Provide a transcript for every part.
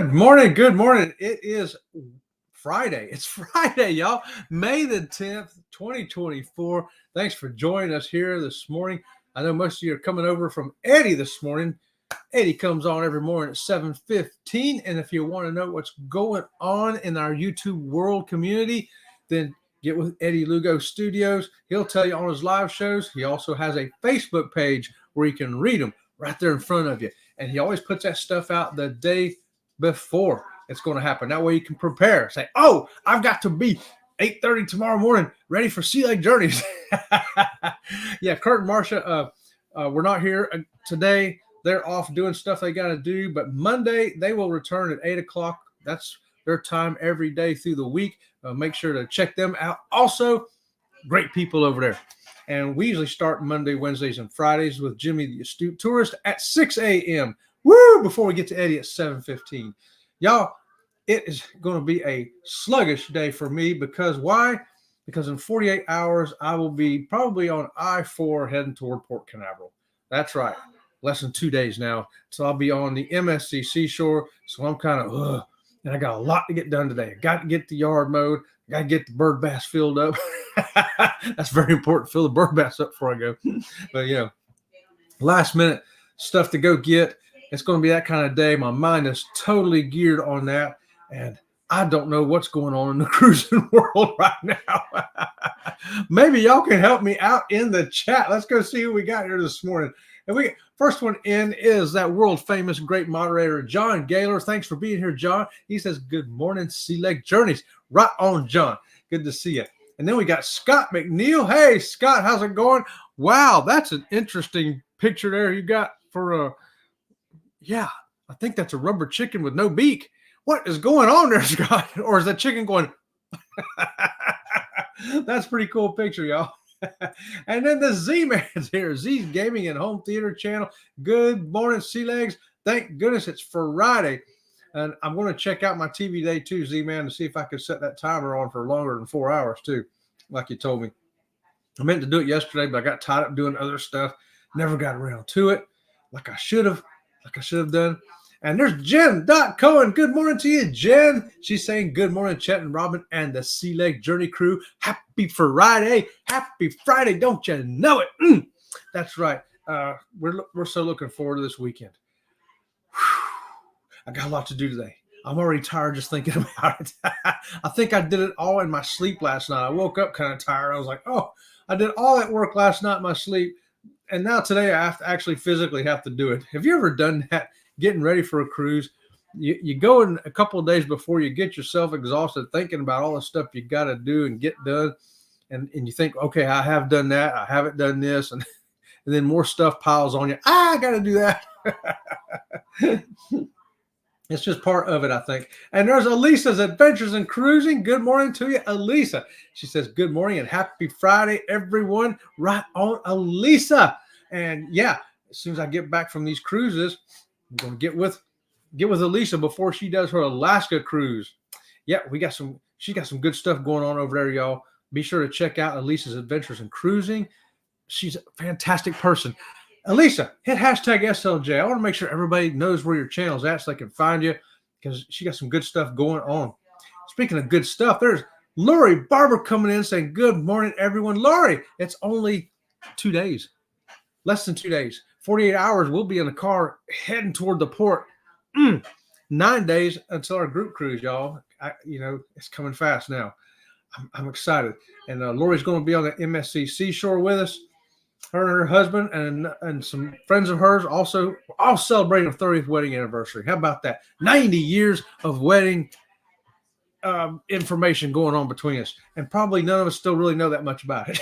Good morning. Good morning. It is Friday. It's Friday, y'all. May the 10th, 2024. Thanks for joining us here this morning. I know most of you are coming over from Eddie this morning. Eddie comes on every morning at 7:15. And if you want to know what's going on in our YouTube world community, then get with Eddie Lugo Studios. He'll tell you on his live shows. He also has a Facebook page where you can read them right there in front of you. And he always puts that stuff out the day before it's going to happen. That way you can prepare. Say, oh, I've got to be 8:30 tomorrow morning ready for Sea Lake Journeys. Yeah, Kurt and Marcia, we're not here today. They're off doing stuff they got to do. But Monday, they will return at 8 o'clock. That's their time every day through the week. Make sure to check them out. Also, great people over there. And we usually start Monday, Wednesdays, and Fridays with Jimmy the Astute Tourist at 6 a.m. Woo! Before we get to Eddie at 7:15. Y'all, it is going to be a sluggish day for me because why? Because in 48 hours, I will be probably on I-4 heading toward Port Canaveral. That's right. Less than 2 days now. So I'll be on the MSC Seashore. So I'm kind of, and I got a lot to get done today. I got to get the yard mowed. I got to get the bird bass filled up. That's very important. Fill the bird bass up before I go. But, last minute stuff to go get. It's going to be that kind of day. My mind is totally geared on that. And I don't know what's going on in the cruising world right now. Maybe y'all can help me out in the chat. Let's go see who we got here this morning. And first one in is that world famous great moderator, John Gaylor. Thanks for being here, John. He says, good morning, Sea Lake Journeys. Right on, John. Good to see you. And then we got Scott McNeil. Hey, Scott, how's it going? Wow, that's an interesting picture there you got for I think that's a rubber chicken with no beak. What is going on there, Scott? Or is that chicken going? That's a pretty cool picture, y'all. And then the Z-Man's here. Z's Gaming and Home Theater Channel. Good morning, Sea Legs. Thank goodness it's Friday. And I'm going to check out my TV day too, Z-Man, to see if I could set that timer on for longer than 4 hours too, like you told me. I meant to do it yesterday, but I got tied up doing other stuff. Never got around to it like I should have done. And there's Jen Cohen. Good morning to you, Jen. She's saying good morning, Chet and Robin and the Sea Lake Journey crew. Happy Friday. Happy Friday. Don't you know it? That's right. We're so looking forward to this weekend. I got a lot to do today. I'm already tired just thinking about it. I think I did it all in my sleep last night. I woke up kind of tired. I was like, oh, I did all that work last night in my sleep. And now today I have to actually physically have to do it. Have you ever done that? Getting ready for a cruise, you go in a couple of days before you get yourself exhausted thinking about all the stuff you got to do and get done. And you think, okay, I have done that. I haven't done this. And then more stuff piles on you. I got to do that. It's just part of it, I think. And there's Elisa's Adventures in Cruising. Good morning to you, Elisa. She says, good morning and happy Friday, everyone. Right on, Elisa. And yeah, as soon as I get back from these cruises, I'm going to get with Elisa before she does her Alaska cruise. Yeah, she got some good stuff going on over there, y'all. Be sure to check out Elisa's Adventures in Cruising. She's a fantastic person. Elisa, hit hashtag SLJ. I want to make sure everybody knows where your channel's at so they can find you because she got some good stuff going on. Speaking of good stuff, there's Lori Barber coming in saying, good morning, everyone. Lori, it's only 2 days, less than 2 days. 48 hours, we'll be in the car heading toward the port. 9 days until our group cruise, y'all. It's coming fast now. I'm excited. And Lori's going to be on the MSC Seashore with us. Her and her husband and some friends of hers also all celebrating a 30th wedding anniversary. How about that? 90 years of wedding information going on between us. And probably none of us still really know that much about it.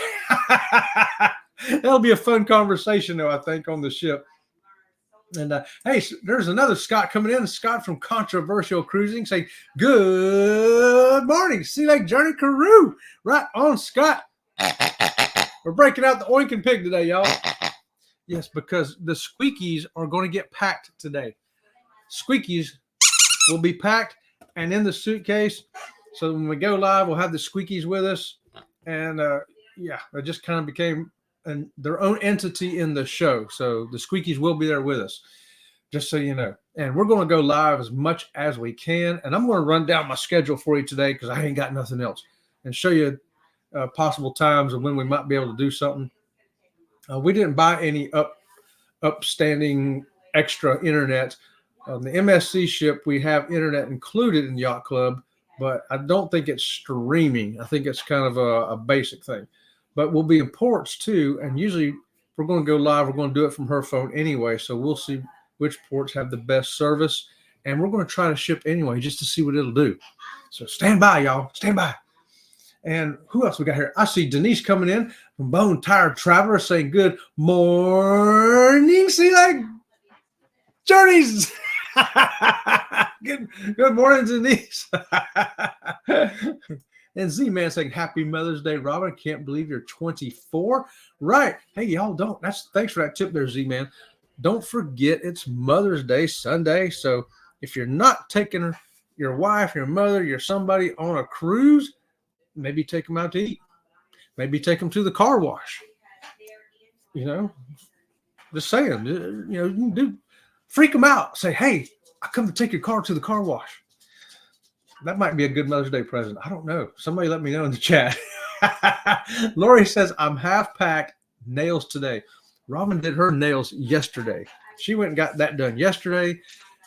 That'll be a fun conversation, though, I think, on the ship. And hey, there's another Scott coming in. Scott from Controversial Cruising saying, good morning, Sea Lake Journey crew. Right on, Scott. We're breaking out the oinking pig today, y'all. Yes, because the squeakies are going to get packed today. Squeakies will be packed and in the suitcase. So when we go live, we'll have the squeakies with us. And it just kind of became their own entity in the show. So the squeakies will be there with us. just so you know. And we're going to go live as much as we can. And I'm going to run down my schedule for you today because I ain't got nothing else, and show you possible times of when we might be able to do something. We didn't buy any upstanding extra internet. On the MSC ship, we have internet included in Yacht Club, but I don't think it's streaming. I think it's kind of a basic thing. But we'll be in ports too. And usually, if we're going to go live, we're going to do it from her phone anyway. So we'll see which ports have the best service. And we're going to try to ship anyway just to see what it'll do. So stand by, y'all. Stand by. And who else we got here? I see Denise coming in from Bone Tired Traveler saying good morning. See, like journeys. good morning, Denise. And Z-Man saying happy Mother's Day, Robin. Can't believe you're 24. Right. Hey, y'all don't. Thanks for that tip there, Z-Man. Don't forget it's Mother's Day Sunday. So if you're not taking your wife, your mother, your somebody on a cruise, maybe take them out to eat. Maybe take them to the car wash. Just saying, freak them out. Say, hey, I come to take your car to the car wash. That might be a good Mother's Day present. I don't know. Somebody let me know in the chat. Lori says, I'm half packed nails today. Robin did her nails yesterday. She went and got that done yesterday.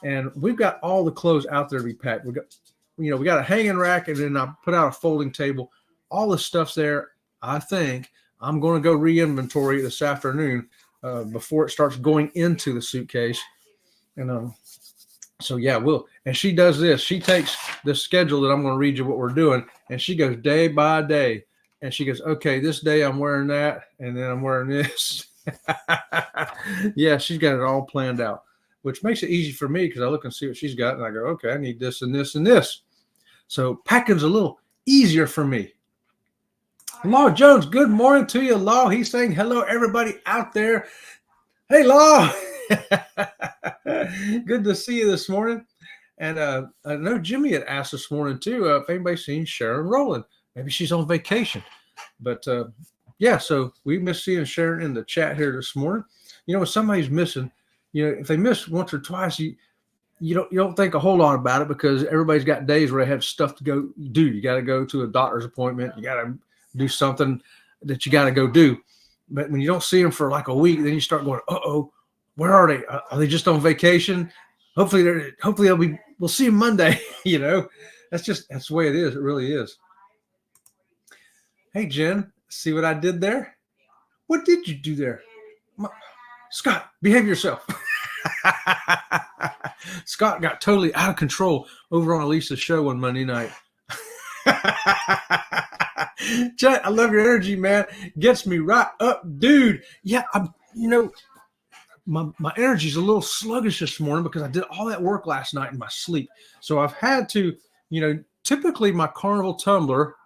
And we've got all the clothes out there to be packed. We got a hanging rack, and then I put out a folding table. All the stuff's there. I think I'm going to go re-inventory this afternoon before it starts going into the suitcase. And so yeah, we'll. And she does this. She takes the schedule that I'm going to read you what we're doing, and she goes day by day. And she goes, okay, this day I'm wearing that, and then I'm wearing this. Yeah, she's got it all planned out, which makes it easy for me because I look and see what she's got, and I go, okay, I need this and this and this. So packing's a little easier for me. Law Jones, good morning to you, Law. He's saying hello, everybody out there. Hey, Law. Good to see you this morning. And I know Jimmy had asked this morning, too, if anybody's seen Sharon Rowland. Maybe she's on vacation. But, yeah, so we miss seeing Sharon in the chat here this morning. When somebody's missing, if they miss once or twice, you don't think a whole lot about it because everybody's got days where they have stuff to go do. You got to go to a doctor's appointment. You got to do something that you got to go do. But when you don't see them for like a week, then you start going, uh-oh, where are they? Are they just on vacation? Hopefully we'll see them Monday. That's the way it is. It really is. Hey, Jen, see what I did there? What did you do there? Scott, behave yourself. Scott got totally out of control over on Elisa's show on Monday night. Chet, I love your energy, man. Gets me right up, dude. Yeah, my energy's a little sluggish this morning because I did all that work last night in my sleep. So I've had to, typically my Carnival tumbler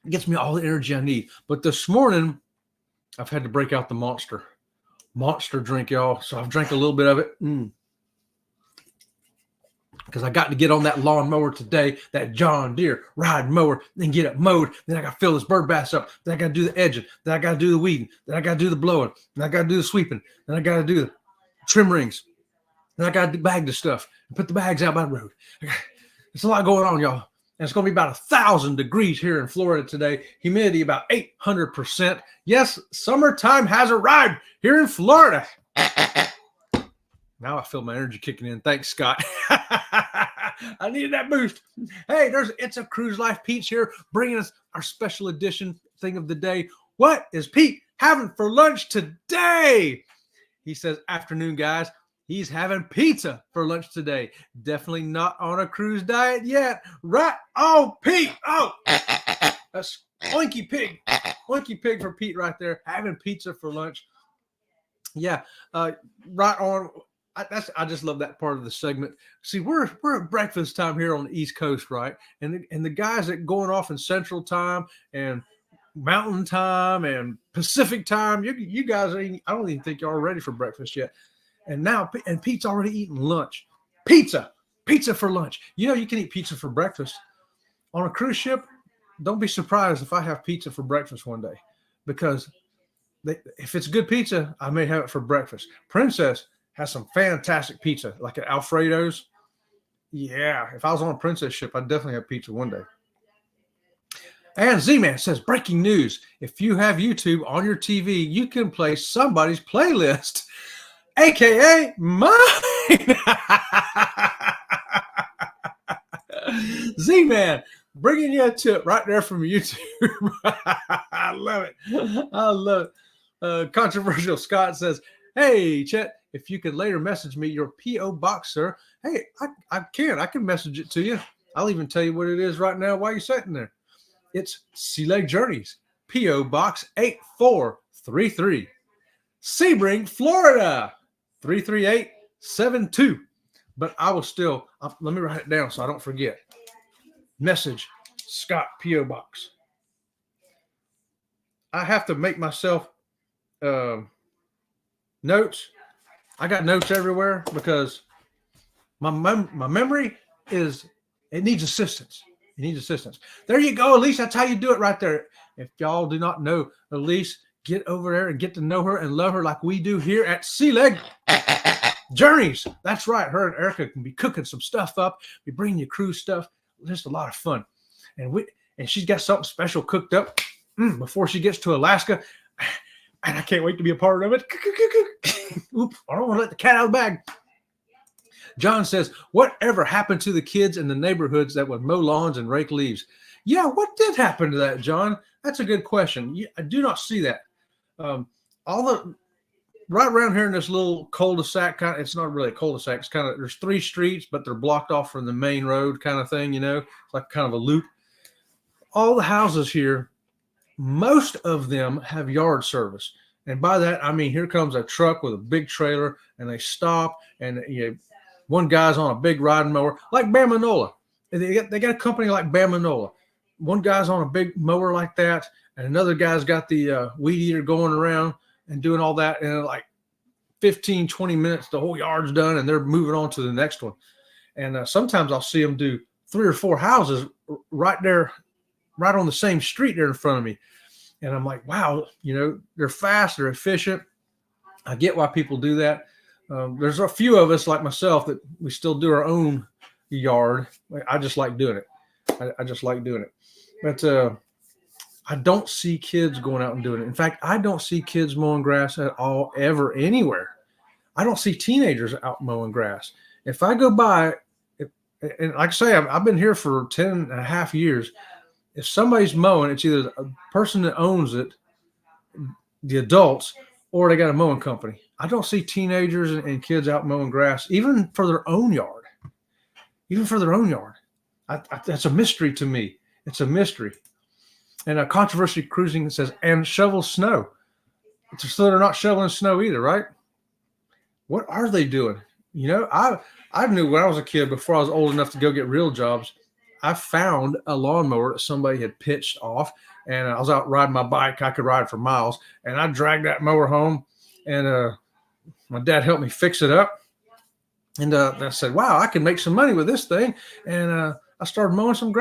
gets me all the energy I need. But this morning, I've had to break out the monster drink, y'all. So I've drank a little bit of it. Because I got to get on that lawnmower today, that John Deere ride mower, then get it mowed. Then I got to fill this bird bass up. Then I got to do the edging. Then I got to do the weeding. Then I got to do the blowing. Then I got to do the sweeping. Then I got to do the trim rings. Then I got to bag the stuff and put the bags out by the road. It's a lot going on, y'all. And it's going to be about 1,000 degrees here in Florida today. Humidity about 800%. Yes, summertime has arrived here in Florida. Now I feel my energy kicking in. Thanks, Scott. I needed that boost. Hey, It's a Cruise Life. Pete's here bringing us our special edition thing of the day. What is Pete having for lunch today? He says, afternoon, guys. He's having pizza for lunch today. Definitely not on a cruise diet yet. Right? Oh, Pete. Oh, that's oinky pig. Oinky pig for Pete right there. Having pizza for lunch. Yeah, right on. I just love that part of the segment. See, we're at breakfast time here on the East Coast, right? And the guys that going off in Central Time and Mountain Time and Pacific Time, you guys I don't even think y'all are ready for breakfast yet. And Pete's already eating lunch. Pizza for lunch. You can eat pizza for breakfast on a cruise ship. Don't be surprised if I have pizza for breakfast one day, because if it's good pizza, I may have it for breakfast. Princess has some fantastic pizza, like at Alfredo's. Yeah, if I was on a princess ship, I'd definitely have pizza one day. And Z-Man says, breaking news. If you have YouTube on your TV, you can play somebody's playlist, a.k.a. mine. Z-Man, bringing you a tip right there from YouTube. I love it. I love it. Controversial Scott says, hey, Chet, if you could later message me your P.O. box, sir. Hey, I can message it to you. I'll even tell you what it is right now while you're sitting there. It's Sea Leg Journeys, P.O. Box 8433, Sebring, Florida, 33872. But I will still, let me write it down so I don't forget. Message Scott, P.O. Box. I have to make myself notes. I got notes everywhere because my memory it needs assistance. It needs assistance. There you go, Elise. That's how you do it right there. If y'all do not know Elise, get over there and get to know her and love her like we do here at Sea Leg Journeys. That's right. Her and Erica can be cooking some stuff up. We bring you cruise stuff. Just a lot of fun. And she's got something special cooked up before she gets to Alaska. And I can't wait to be a part of it. Oops, I don't want to let the cat out of the bag. John says, whatever happened to the kids in the neighborhoods that would mow lawns and rake leaves? Yeah, what did happen to that, John? That's a good question. I do not see that. Right around here in this little cul-de-sac, it's not really a cul-de-sac. It's there's 3 streets, but they're blocked off from the main road kind of thing, It's like kind of a loop. All the houses here, most of them have yard service. And by that, I mean, here comes a truck with a big trailer, and they stop, and one guy's on a big riding mower, like Bamanola. They got a company like Bamanola. One guy's on a big mower like that, and another guy's got the weed eater going around and doing all that. And in like 15, 20 minutes, the whole yard's done, and they're moving on to the next one. And sometimes I'll see them do 3 or 4 houses right there, right on the same street there in front of me. And I'm like, wow, they're fast, they're efficient. I get why people do that. There's a few of us like myself that we still do our own yard. I just like doing it. I just like doing it. But I don't see kids going out and doing it. In fact, I don't see kids mowing grass at all, ever, anywhere. I don't see teenagers out mowing grass. If I go by, and like I say, I've been here for 10 and a half years. If somebody's mowing, it's either a person that owns it, the adults, or they got a mowing company. I don't see teenagers and kids out mowing grass, even for their own yard. That's a mystery to me. It's a mystery. And a Controversy Cruising says, and shovel snow. So they're not shoveling snow either, right? What are they doing? I knew when I was a kid, before I was old enough to go get real jobs, I found a lawnmower that somebody had pitched off, and I was out riding my bike. I could ride for miles, and I dragged that mower home, and my dad helped me fix it up. And I said, wow, I can make some money with this thing. And I started mowing some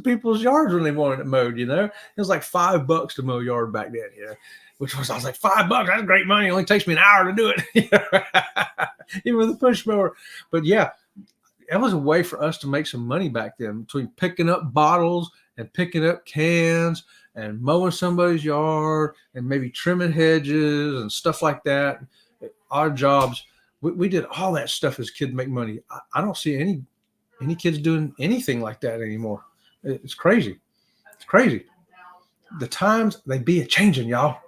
people's yards when they wanted it mowed, It was like $5 to mow a yard back then, I was like, $5, that's great money. It only takes me an hour to do it, even with a push mower. But yeah, it was a way for us to make some money back then, between picking up bottles and picking up cans and mowing somebody's yard and maybe trimming hedges and stuff like that. Odd jobs. We did all that stuff as kids, make money. I don't see any kids doing anything like that anymore. It's crazy. It's crazy. The times, they be a-changing, y'all.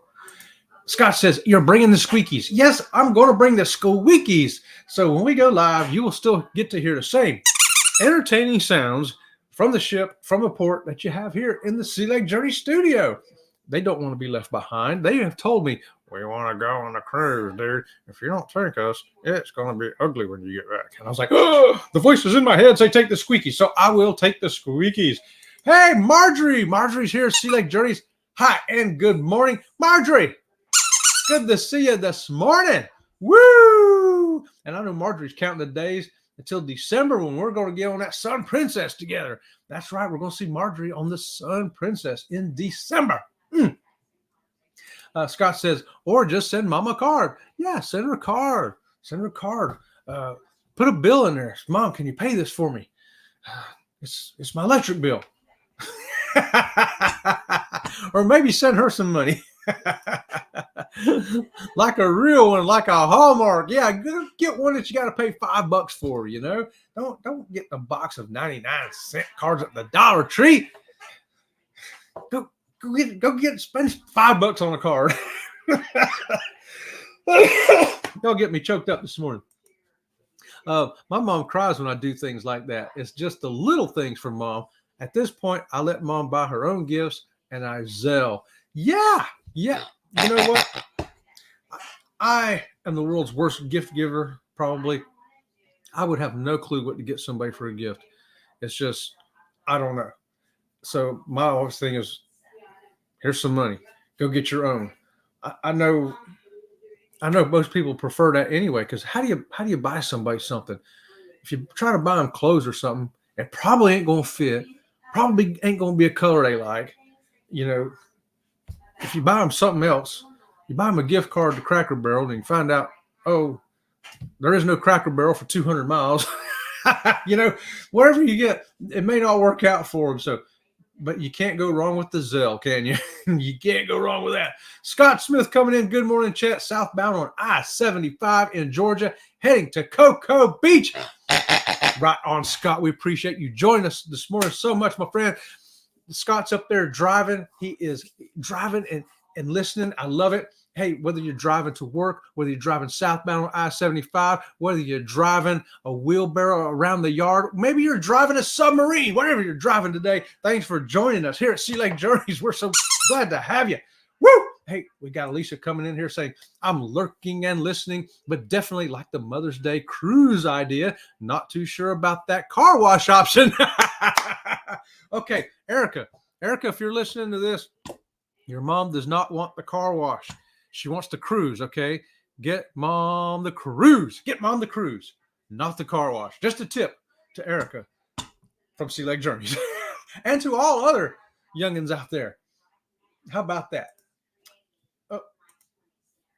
Scott says, you're bringing the squeakies. Yes, I'm going to bring the squeakies. So when we go live, you will still get to hear the same entertaining sounds from the ship, from a port that you have here in the Sea Leg Journey studio. They don't want to be left behind. They have told me, we want to go on a cruise, dude. If you don't take us, it's going to be ugly when you get back. And I was like, oh, the voices in my head say take the squeakies. So I will take the squeakies. Hey, Marjorie. Marjorie's here, Sea Leg Journeys. Hi, and good morning. Marjorie, good to see you this morning. Woo! And I know Marjorie's counting the days until December when we're going to get on that Sun Princess together. That's right. We're going to see Marjorie on the Sun Princess in December. Scott says, or just send mom a card. Yeah, send her a card. Send her a card. Put a bill in there. Mom, can you pay this for me? It's my electric bill. Or maybe send her some money. Like a real one, like a Hallmark. Yeah, get one that you got to pay $5 for, you know. Don't get the box of 99-cent cards at the Dollar Tree. Go get spend $5 on a card. Don't get me choked up this morning. My mom cries when I do things like that. It's just the little things from mom. At this point, I let mom buy her own gifts and I Zelle. Yeah. You know what? I am the world's worst gift giver, probably. I would have no clue what to get somebody for a gift. It's just, I don't know. So my always thing is, here's some money. Go get your own. I know most people prefer that anyway, because how do you buy somebody something? If you try to buy them clothes or something, it probably ain't gonna fit. Probably ain't gonna be a color they like. You know, if you buy them something else, you buy them a gift card to Cracker Barrel, and you find out, oh, there is no Cracker Barrel for 200 miles. You know, whatever you get, it may not work out for them. So, but you can't go wrong with the Zelle, can you? You can't go wrong with that. Scott Smith coming in. Good morning, Chet. Southbound on I-75 in Georgia, heading to Cocoa Beach. Right on, Scott. We appreciate you joining us this morning so much, my friend. Scott's up there driving. He is driving and listening. I love it. Hey, whether you're driving to work, whether you're driving southbound on I-75, whether you're driving a wheelbarrow around the yard, maybe you're driving a submarine, whatever you're driving today, thanks for joining us here at Sea Lake Journeys. We're so glad to have you. Woo! Hey, we got Alicia coming in here saying, I'm lurking and listening, but definitely like the Mother's Day cruise idea. Not too sure about that car wash option. Okay, Erica, if you're listening to this, your mom does not want the car wash. She wants the cruise, okay? Get mom the cruise. Get mom the cruise, not the car wash. Just a tip to Erica from Sea Lake Journeys and to all other youngins out there. How about that?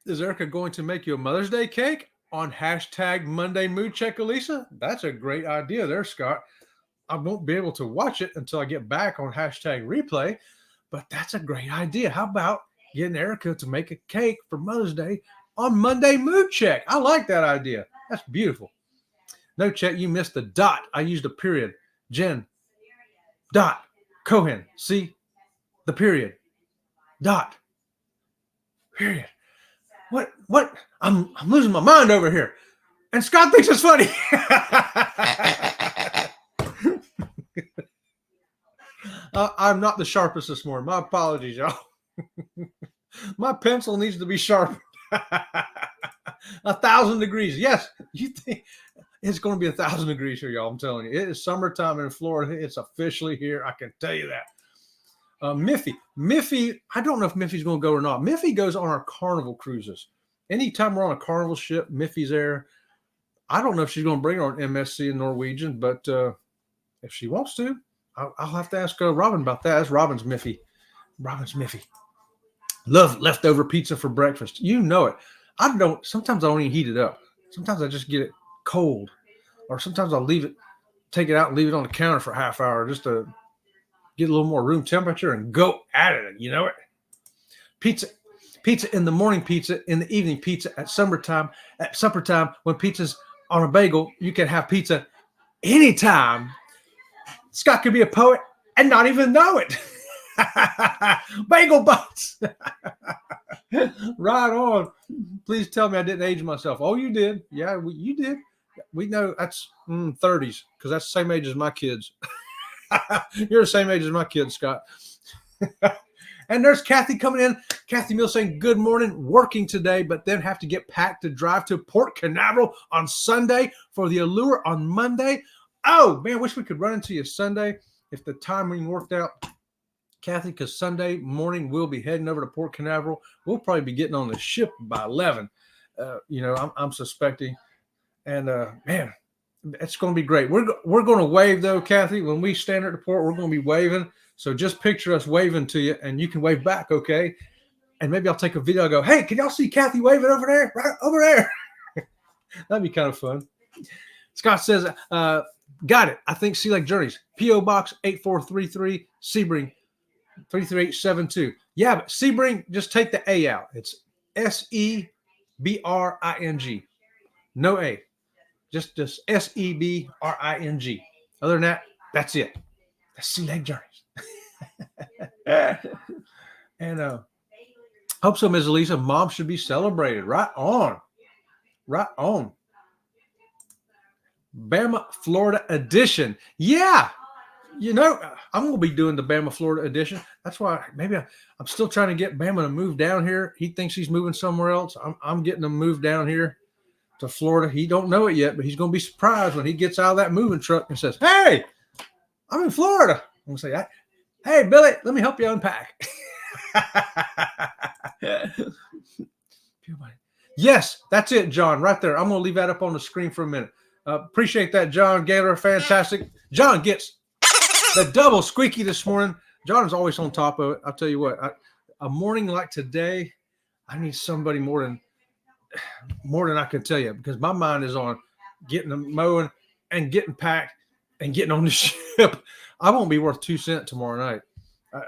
Is Erica going to make you a Mother's Day cake on hashtag Monday Mood Check, Elisa? That's a great idea there, Scott. I won't be able to watch it until I get back on hashtag replay, but that's a great idea. How about getting Erica to make a cake for Mother's Day on Monday Mood Check? I like that idea. That's beautiful. No, Chet, you missed the dot. I used a period. Jen, dot, Cohen, see? The period. Dot, period. What? I'm losing my mind over here. And Scott thinks it's funny. I'm not the sharpest this morning. My apologies, y'all. My pencil needs to be sharpened. 1,000 degrees. Yes, you think it's going to be 1,000 degrees here, y'all. I'm telling you. It is summertime in Florida. It's officially here. I can tell you that. Miffy, I don't know if Miffy's going to go or not. Miffy goes on our Carnival cruises. Anytime we're on a Carnival ship, Miffy's there. I don't know if she's going to bring her on MSC and Norwegian, but if she wants to, I'll have to ask Robin about that. That's Robin's Miffy. Love leftover pizza for breakfast. You know it. Sometimes I don't even heat it up. Sometimes I just get it cold. Or sometimes I'll take it out and leave it on the counter for a half hour just to get a little more room temperature and go at it. You know it. Pizza in the morning, pizza in the evening, pizza at summertime, at supper time. When pizza's on a bagel, you can have pizza anytime. Scott could be a poet and not even know it. Bagel butts. Right on. Please tell me I didn't age myself. Oh, you did. Yeah, you did. We know that's 30s because that's the same age as my kids. You're the same age as my kids, Scott. And there's Kathy coming in. Kathy Mills saying, good morning, working today, but then have to get packed to drive to Port Canaveral on Sunday for the Allure on Monday. Oh, man, wish we could run into you Sunday if the timing worked out, Kathy, because Sunday morning we'll be heading over to Port Canaveral. We'll probably be getting on the ship by 11. I'm suspecting. And, man, it's going to be great. We're going to wave, though, Kathy. When we stand at the port, we're going to be waving. So just picture us waving to you, and you can wave back, okay? And maybe I'll take a video and go, hey, can y'all see Kathy waving over there? Right over there. That'd be kind of fun. Scott says, got it. I think Sea Lake Journeys. P.O. Box 8433, Sebring 33872. Yeah, but Sebring, just take the A out. It's Sebring. No A. Just Sebring. Other than that, that's it. That's Sea Lake Journeys. And hope so, Ms. Elisa. Mom should be celebrated. Right on. Right on. Bama, Florida edition. Yeah. You know, I'm going to be doing the Bama, Florida edition. That's why maybe I'm still trying to get Bama to move down here. He thinks he's moving somewhere else. I'm getting him moved down here to Florida. He don't know it yet, but he's going to be surprised when he gets out of that moving truck and says, hey, I'm in Florida. I'm going to say, hey, Billy, let me help you unpack. Yes, that's it, John, right there. I'm going to leave that up on the screen for a minute. Appreciate that, John Gaylor. Fantastic. John gets the double squeaky this morning. John is always on top of it. I'll tell you what, a morning like today, I need somebody more than I can tell you, because my mind is on getting them mowing and getting packed and getting on the ship. I won't be worth 2 cents tomorrow night.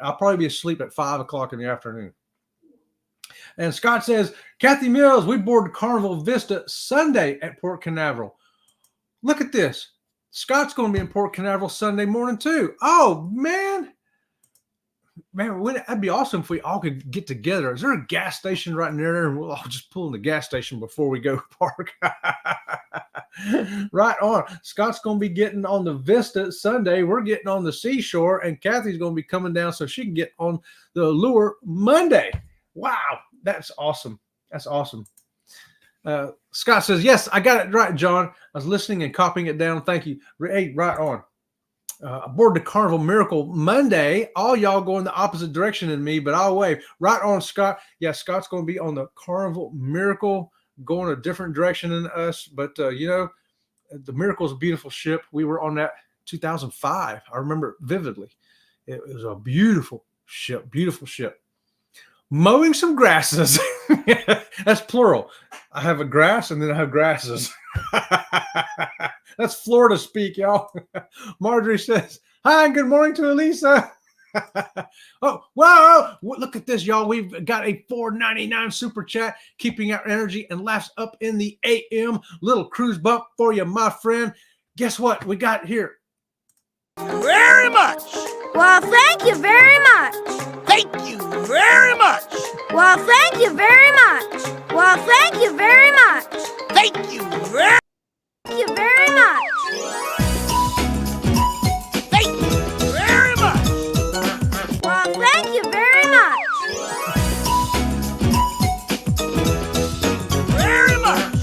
I'll probably be asleep at 5 o'clock in the afternoon. And Scott says, Kathy Mills, we board Carnival Vista Sunday at Port Canaveral. Look at this. Scott's going to be in Port Canaveral Sunday morning too. Oh, man. That'd be awesome if we all could get together. Is there a gas station right near there? And we'll all just pull in the gas station before we go park. Right on. Scott's going to be getting on the Vista Sunday. We're getting on the seashore, and Kathy's going to be coming down so she can get on the Lure Monday. Wow. That's awesome. That's awesome. Scott says, yes, I got it right, John. I was listening and copying it down. Thank you. Hey, right on. Aboard the Carnival Miracle Monday. All y'all going the opposite direction than me, but I'll wave. Right on, Scott. Yeah, Scott's going to be on the Carnival Miracle, going a different direction than us. But, the Miracle is a beautiful ship. We were on that 2005. I remember it vividly. It was a beautiful ship, beautiful ship. Mowing some grasses. That's plural. I have a grass and then I have grasses. That's Florida speak, y'all. Marjorie says, hi, good morning to Elisa. Oh, whoa, look at this, y'all. We've got a $4.99 super chat, keeping our energy and laughs up in the AM. Little cruise bump for you, my friend. Guess what we got here? Very much. Well, thank you very much. Thank you very much. Well, thank you very much. Well, thank you very much. Thank you very Thank you very much. Thank you very much. Well, thank you very much. Very much.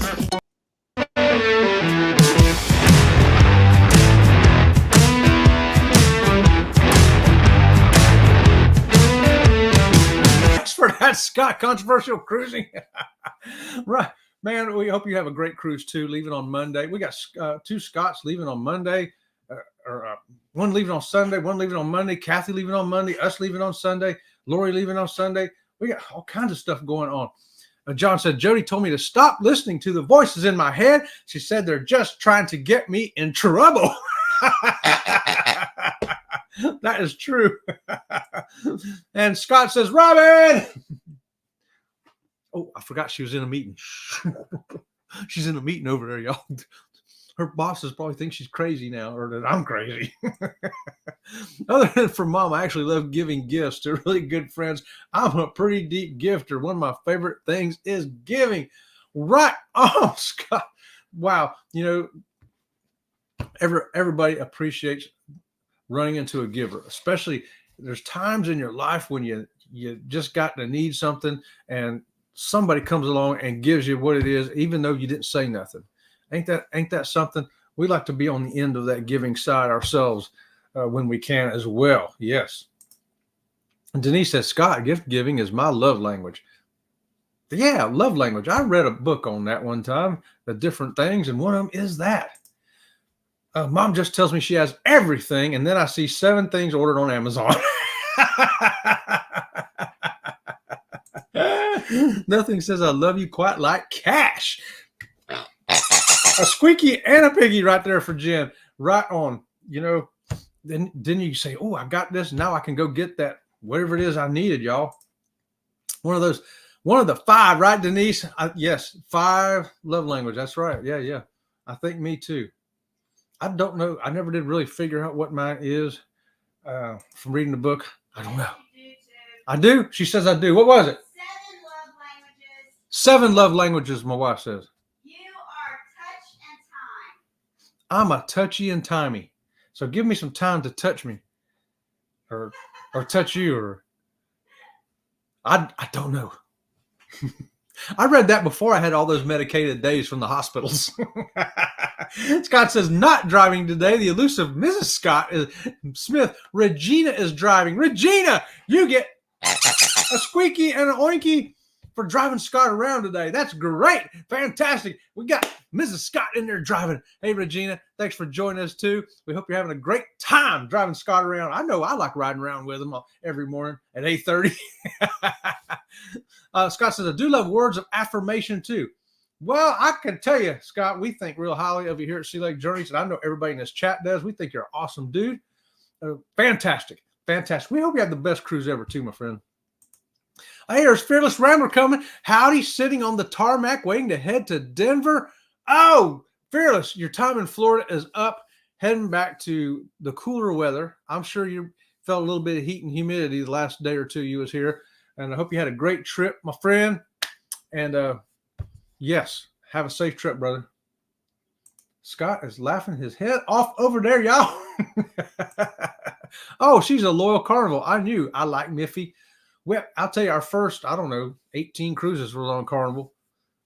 Thanks for that, Scott. Controversial cruising. Right. Man, we hope you have a great cruise too, leaving on Monday. We got 2 Scots leaving on Monday, one leaving on Sunday, one leaving on Monday, Kathy leaving on Monday, us leaving on Sunday, Lori leaving on Sunday. We got all kinds of stuff going on. John said, Jody told me to stop listening to the voices in my head. She said they're just trying to get me in trouble. That is true. And Scott says, Robin. Oh, I forgot she was in a meeting. She's in a meeting over there, y'all. Her bosses probably think she's crazy now, or that I'm crazy. Other than for Mom, I actually love giving gifts to really good friends. I'm a pretty deep gifter. One of my favorite things is giving. Right on, Scott. Wow. Everybody appreciates running into a giver, especially there's times in your life when you just got to need something and somebody comes along and gives you what it is, even though you didn't say nothing. Ain't that something? We like to be on the end of that giving side ourselves when we can as well. Yes. And Denise says, Scott, gift giving is my love language. Yeah, love language. I read a book on that one time, the different things, and one of them is that. Mom just tells me she has everything, and then I see 7 things ordered on Amazon. Nothing says I love you quite like cash. A squeaky and a piggy right there for Jen. Right on. Then you say, oh, I got this. Now I can go get that, whatever it is I needed, y'all. One of the 5, right, Denise? Yes, 5 love language. That's right. Yeah. I think me too. I don't know. I never did really figure out what mine is from reading the book. I don't know. I do? She says I do. What was it? 7 love languages. 7 love languages, my wife says. You are touch and time. I'm a touchy and timey. So give me some time to touch me. Or touch you. Or I don't know. I read that before I had all those medicated days from the hospitals. Scott says, not driving today. The elusive Mrs. Scott Smith. Regina is driving. Regina, you get a squeaky and an oinky for driving Scott around today. That's great. Fantastic. We got Mrs. Scott in there driving. Hey, Regina, thanks for joining us too. We hope you're having a great time driving Scott around. I know I like riding around with him every morning at 8:30. Scott says, I do love words of affirmation too. Well, I can tell you, Scott, we think real highly of you here at Sea Lake Journeys, and I know everybody in this chat does. We think you're an awesome dude. Fantastic. We hope you have the best cruise ever too, my friend. Hey, there's Fearless Rambler coming. Howdy, sitting on the tarmac, waiting to head to Denver. Oh, Fearless, your time in Florida is up, heading back to the cooler weather. I'm sure you felt a little bit of heat and humidity the last day or two you was here. And I hope you had a great trip, my friend. And yes, have a safe trip, brother. Scott is laughing his head off over there, y'all. Oh, she's a loyal Carnival. I knew. I like Miffy. Well, I'll tell you, our first, 18 cruises was on Carnival.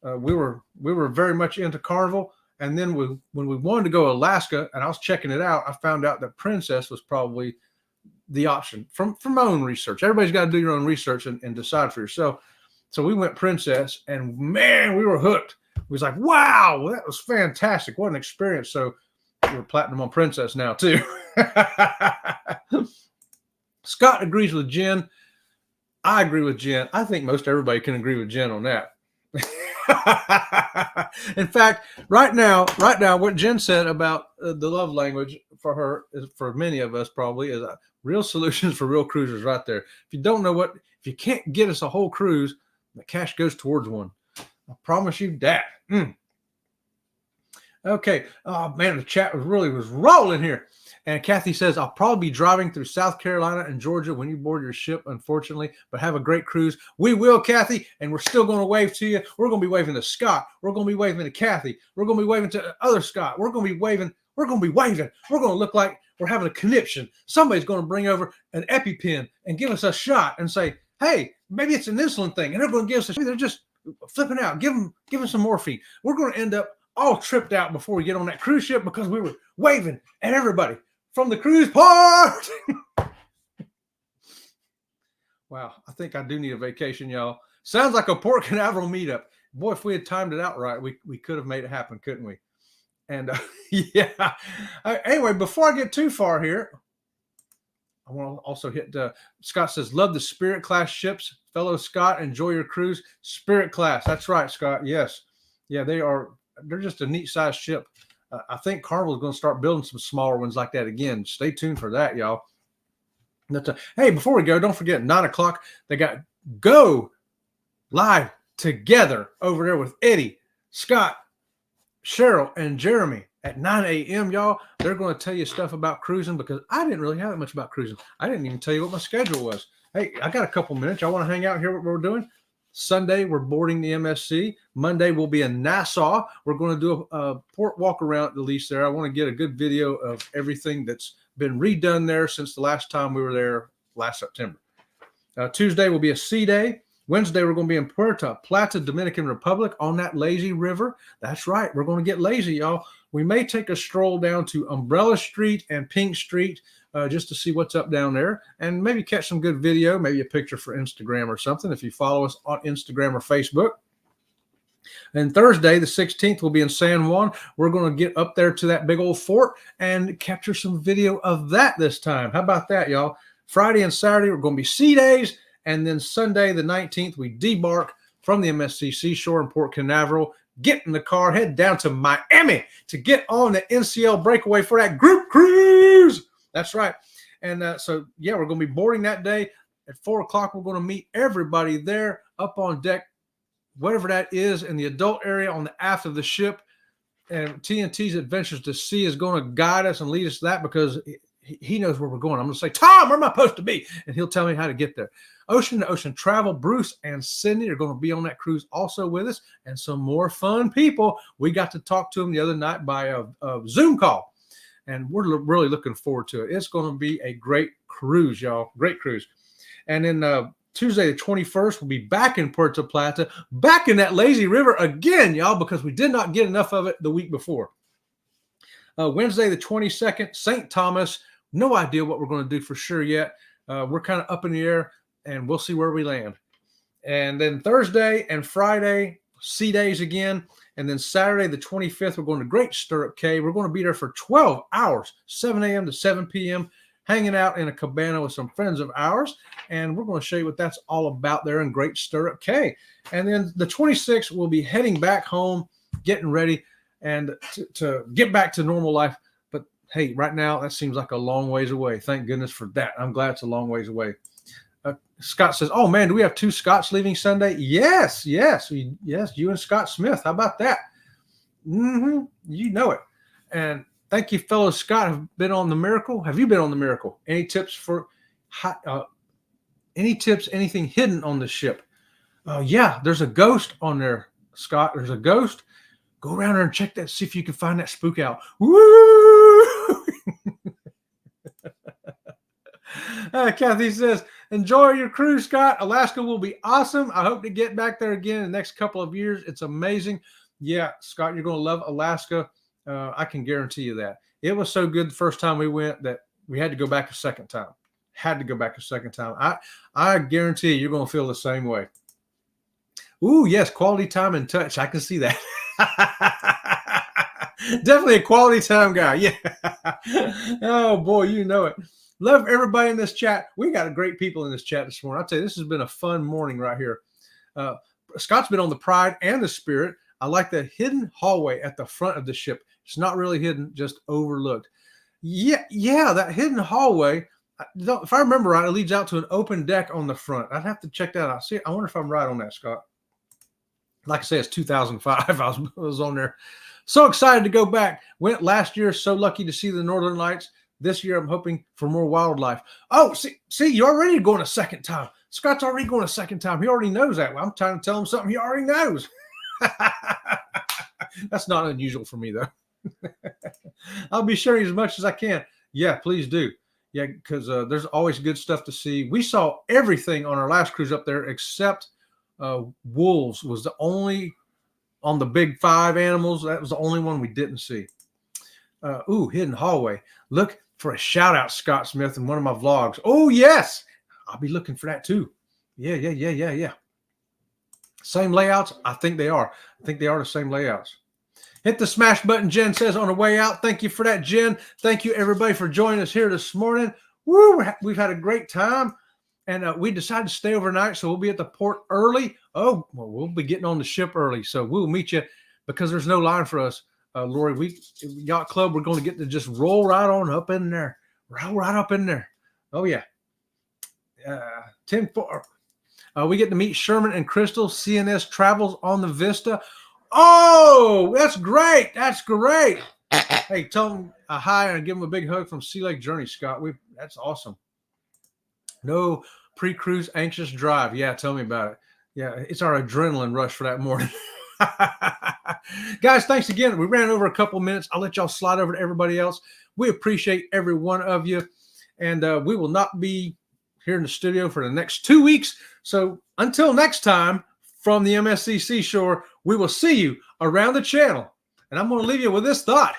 We were very much into Carnival. And then when we wanted to go to Alaska, and I was checking it out, I found out that Princess was probably the option from my own research. Everybody's got to do your own research and decide for yourself. So we went Princess, and man, we were hooked. We was like, wow, that was fantastic. What an experience. So we're platinum on Princess now too. Scott agrees with Jen. I agree with Jen. I think most everybody can agree with Jen on that. In fact, right now, what Jen said about the love language for her, is for many of us probably, is real solutions for real cruisers right there. If you don't know if you can't get us a whole cruise, the cash goes towards one. I promise you that. Okay. Oh man, the chat was rolling here. And Kathy says, I'll probably be driving through South Carolina and Georgia when you board your ship, unfortunately, but have a great cruise. We will, Kathy, and we're still going to wave to you. We're going to be waving to Scott. We're going to be waving to Kathy. We're going to be waving to other Scott. We're going to be waving. We're going to look like we're having a conniption. Somebody's going to bring over an EpiPen and give us a shot and say, hey, maybe it's an insulin thing. And they're going to give us they're just flipping out. Give them some morphine. We're going to end up all tripped out before we get on that cruise ship because we were waving at everybody from the cruise part. Wow, I think I do need a vacation, y'all. Sounds like a Port Canaveral meetup. Boy, if we had timed it out right, we could have made it happen, couldn't we? And yeah. Anyway, before I get too far here, I want to also hit Scott says, love the Spirit class ships. Fellow Scott, enjoy your cruise. Spirit class. That's right, Scott. Yes. Yeah, they're just a neat size ship. I think Carnival is going to start building some smaller ones like that again. Stay tuned for that, y'all. Hey, before we go, don't forget, 9 o'clock, they got Go Live Together over there with Eddie, Scott, Cheryl, and Jeremy at 9 a.m., y'all. They're going to tell you stuff about cruising because I didn't really have that much about cruising. I didn't even tell you what my schedule was. Hey, I got a couple minutes. Y'all want to hang out and hear what we're doing? Sunday, we're boarding the MSC. Monday, we'll be in Nassau. We're going to do a port walk around at least there. I want to get a good video of everything that's been redone there since the last time we were there last September. Tuesday will be a sea day. Wednesday, we're going to be in Puerto Plata, Dominican Republic on that lazy river. That's right. We're going to get lazy, y'all. We may take a stroll down to Umbrella Street and Pink Street just to see what's up down there and maybe catch some good video, maybe a picture for Instagram or something if you follow us on Instagram or Facebook. And Thursday, the 16th, we'll be in San Juan. We're going to get up there to that big old fort and capture some video of that this time. How about that, y'all? Friday and Saturday, we're going to be sea days. And then Sunday, the 19th, we debark from the MSC Seashore in Port Canaveral. Get in the car, head down to Miami to get on the NCL breakaway for that group cruise. That's right. And so, yeah, we're going to be boarding that day. At 4 o'clock, we're going to meet everybody there up on deck, whatever that is, in the adult area on the aft of the ship. And TNT's Adventures to Sea is going to guide us and lead us to that because he knows where we're going. I'm going to say, Tom, where am I supposed to be? And he'll tell me how to get there. Ocean to Ocean Travel, Bruce and Cindy are going to be on that cruise also with us, and some more fun people. We got to talk to them the other night by a Zoom call, and we're really looking forward to it. It's going to be a great cruise, y'all. Great cruise. And then Tuesday the 21st, we'll be back in Puerto Plata, back in that lazy river again, y'all, because we did not get enough of it the week before. Wednesday the 22nd, St. Thomas. No idea what we're going to do for sure yet. We're kind of up in the air, and we'll see where we land. And then Thursday and Friday, sea days again. And then Saturday the 25th, we're going to Great Stirrup Cay. We're going to be there for 12 hours, 7 a.m. to 7 p.m., hanging out in a cabana with some friends of ours. And we're going to show you what that's all about there in Great Stirrup Cay. And then the 26th, we'll be heading back home, getting ready, and to get back to normal life. But, hey, right now, that seems like a long ways away. Thank goodness for that. I'm glad it's a long ways away. Scott says, oh, man, do we have 2 Scotts leaving Sunday? Yes, you and Scott Smith. How about that? You know it. And thank you, fellow Scott, have been on the Miracle. Have you been on the Miracle? Any tips for anything hidden on the ship? Yeah, there's a ghost on there, Scott. There's a ghost. Go around there and check that, see if you can find that spook out. Woo! Kathy says, enjoy your cruise, Scott. Alaska will be awesome. I hope to get back there again in the next couple of years. It's amazing. Yeah, Scott, you're going to love Alaska. I can guarantee you that. It was so good the first time we went that we had to go back a second time. I guarantee you're going to feel the same way. Ooh, yes, quality time and touch. I can see that. Definitely a quality time guy. Yeah. Oh, boy, you know it. Love everybody in this chat. We got great people in this chat this morning. I'll tell you, this has been a fun morning right here. Scott's been on the Pride and the Spirit. I like the hidden hallway at the front of the ship. It's not really hidden, just overlooked. Yeah, that hidden hallway, if I remember right, it leads out to an open deck on the front. I'd have to check that out. See, I wonder if I'm right on that, Scott. Like I say, it's 2005. I was on there. So excited to go back. Went last year, so lucky to see the Northern Lights. This year, I'm hoping for more wildlife. Oh, see, you're already going a second time. Scott's already going a second time. He already knows that. Well, I'm trying to tell him something he already knows. That's not unusual for me, though. I'll be sharing as much as I can. Yeah, please do. Yeah, because there's always good stuff to see. We saw everything on our last cruise up there except wolves was the only, on the big 5 animals, that was the only one we didn't see. Hidden hallway. Look for a shout out, Scott Smith, in one of my vlogs. Oh, yes. I'll be looking for that too. Yeah. Same layouts? I think they are. I think they are the same layouts. Hit the smash button, Jen says on the way out. Thank you for that, Jen. Thank you, everybody, for joining us here this morning. Woo, we've had a great time. And we decided to stay overnight, so we'll be at the port early. Oh, well, we'll be getting on the ship early. So we'll meet you because there's no line for us. Lori, Yacht Club, we're going to get to just roll right on up in there. Roll right up in there. Oh, yeah. 10-4. We get to meet Sherman and Crystal. CNS travels on the Vista. Oh, that's great. That's great. Hey, tell them hi and give them a big hug from Sea Lake Journey, Scott. That's awesome. No pre-cruise anxious drive. Yeah, tell me about it. Yeah, it's our adrenaline rush for that morning. Guys, thanks again. We ran over a couple minutes. I'll let y'all slide over to everybody else. We appreciate every one of you. And we will not be here in the studio for the next 2 weeks. So until next time, from the MSC Seashore, we will see you around the channel. And I'm going to leave you with this thought.